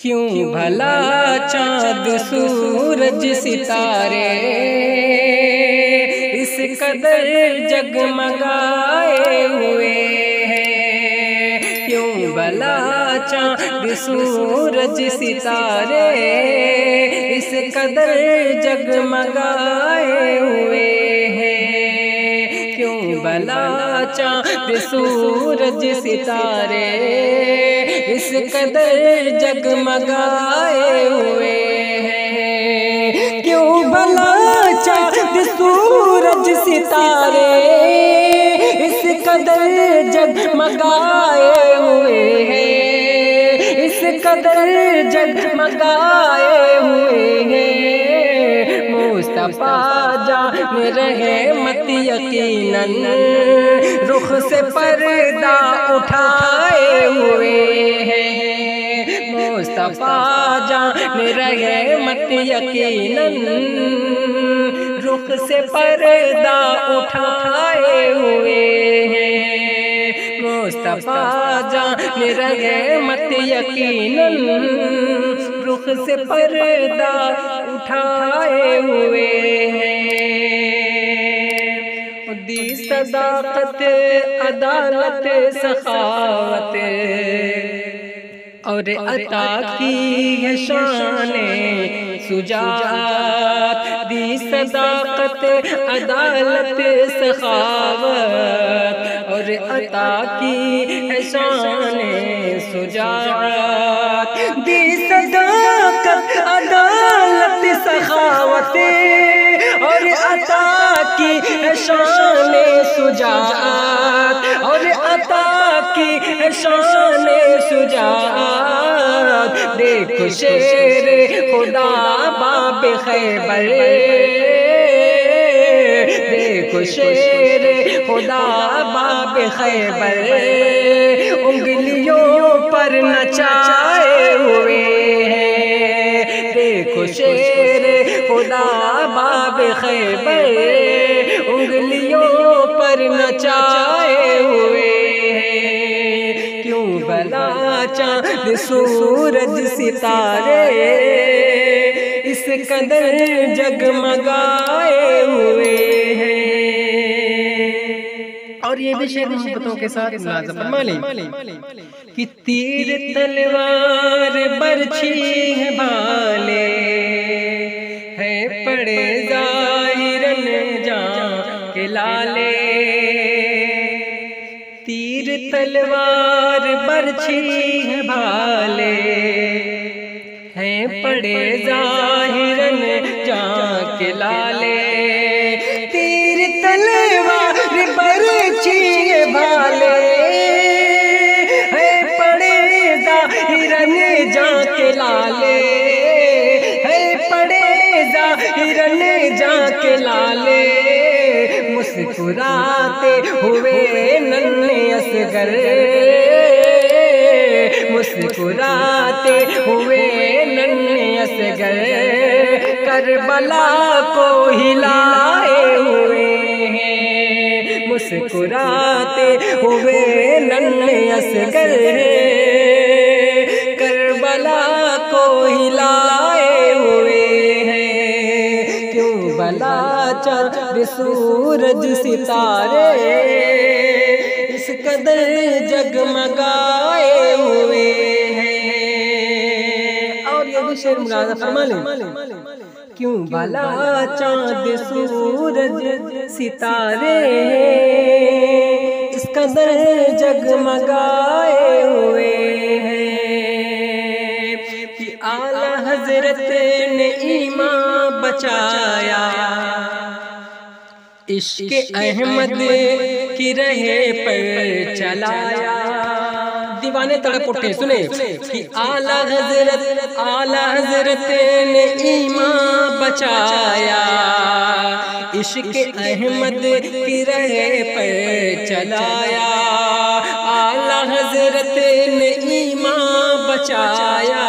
کیوں بھلا چاند سورج ستارے اس قدر جگمگائے ہوئے ہیں؟ کیوں بھلا چاند سورج ستارے اس قدر جگمگائے ہوئے ہیں؟ کیوں بھلا چاند سورج ستارے اس قدر جگمگائے ہوئے ہیں؟ کیوں بھلا چاند سورج ستارے اس قدر جگمگائے ہوئے ہیں؟ اس قدر جگمگائے ہوئے ہیں؟ مصطفیٰ جان رحمت یقیناً رخ سے پردہ اٹھائے ہوئے ہیں۔ مصطفیٰ جان رحمت یقیناً رخ سے پردہ اٹھائے ہوئے ہیں۔ مصطفیٰ جان رحمت یقیناً رخ سے پردہ اٹھائے ہوئے ہیں۔ دی صداقت عدالت سخاوت اور عطا کی ہے شان شجاعت۔ دی صداقت عدالت سخاوت اور عطا کی ہے شان شجاعت۔ دی صداقت عدالت سخاوت اور عطا کی ہے شان شجاعت اور عطا کی ہے شان شجاعت۔ دیکھو شیر خدا باب خیبر، دیکھو شیر خدا باب خیبر انگلیوں پر نچائے ہوئے ہیں۔ دیکھو شیر خدا باب خیبر انگلیوں پر نچائے ہوئے ہیں۔ کیوں بھلا چاند سورج ستارے اس قدر جگمگائے ہوئے ہیں۔ اور یہ بھی شعر محبتوں کے ساتھ ملاحظہ فرما لیں کہ تیر تلوار برچھی ہے بھالے ہے پڑے ظاہراً جاں کے لالے۔ تیر تلوار برچھی ہے بھالے ہیں پڑے ظاہراً جاں کے لالے۔ تیر تلوار برچھی ہے بھالے ہیں پڑے ظاہراً جاں کے لالے، ہے پڑے ظاہراً جاں کے لالے۔ مسکراتے ہوئے ننھے اصغر، مسکراتے ہوئے ننھے اصغر کربلا کو ہلائے ہوئے ہیں۔ مسکراتے ہوئے ننھے اصغر کربلا کو ہلائے ہوئے ہیں۔ کیوں بھلا چاند سورج ستارے اس قدر جگمگائے ہوئے ہیں۔ اور یہ بھی شعر ملاحظہ فرما لیں۔ کیوں بھلا چاند سورج ستارے اس قدر جگمگائے ہوئے ہیں کہ اعلیٰ حضرت نے ایمان بچایا، عشق احمد کی راہ پر چلایا۔ دیوانے تڑپ اٹھے سنیں کہ اعلیٰ حضرت نے ایمان بچایا، عشق احمد کی راہ پر چلایا۔ اعلیٰ حضرت نے ایمان بچایا،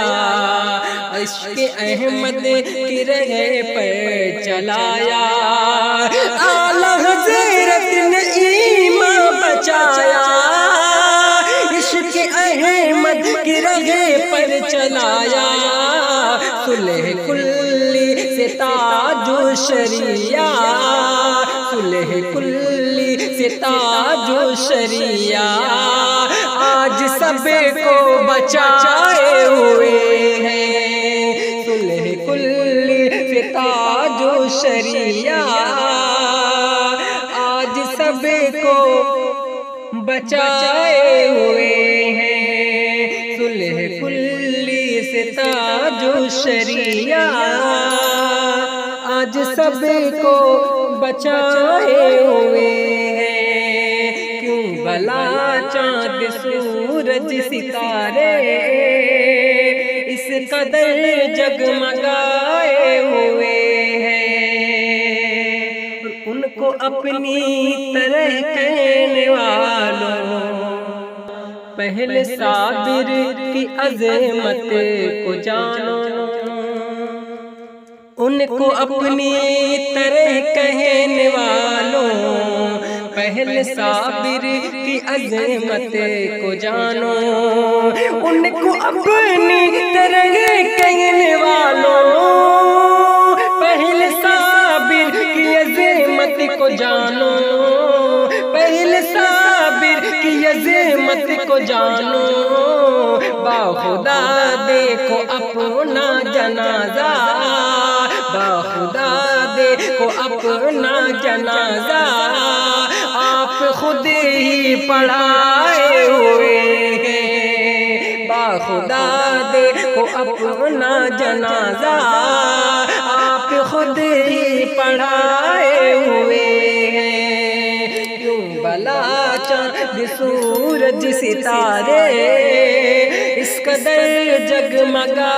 عشق احمد کی راہ پر چلایا۔ اعلیٰ حضرت نے ایمان بچایا، عشق احمد کی راہ پر چلایا صلح کلی سے تاج و شریعہ صلح کلی سے تاج و شریعہ آج سب کو بچائے ہوئے ہیں صلح کلی سے تاج و شریعہ آج سب کو بچائے ہوئے ہیں صلح کلی سے تاج و شریعہ آج سب کو بچائے ہوئے ہیں کیوں بھلا چاند سورج ستارے اس قدر جگمگائے ہوئے ان کو اپنی طرح کہنے والوں پہلے صابر کی عظمت کو جانو ان کو اپنی طرح کہنے والوں پہلے صابر کی عظمت کو جانو ان کو اپنی طرح کہنے والوں پہلے صابر کی عظمت کو جانو پہلے صابر کی عظمت کو جانو باخدا دیکھو اپنا جنازہ باخدا دیکھو اپنا جنازہ آپ خود ہی پڑھائے ہوئے ہیں باخدا دیکھو اپنا جنازہ آپ خود ہی پڑھائے ہوئے ہیں کیوں بھلا چاند سورج ستارے اس قدر جگمگا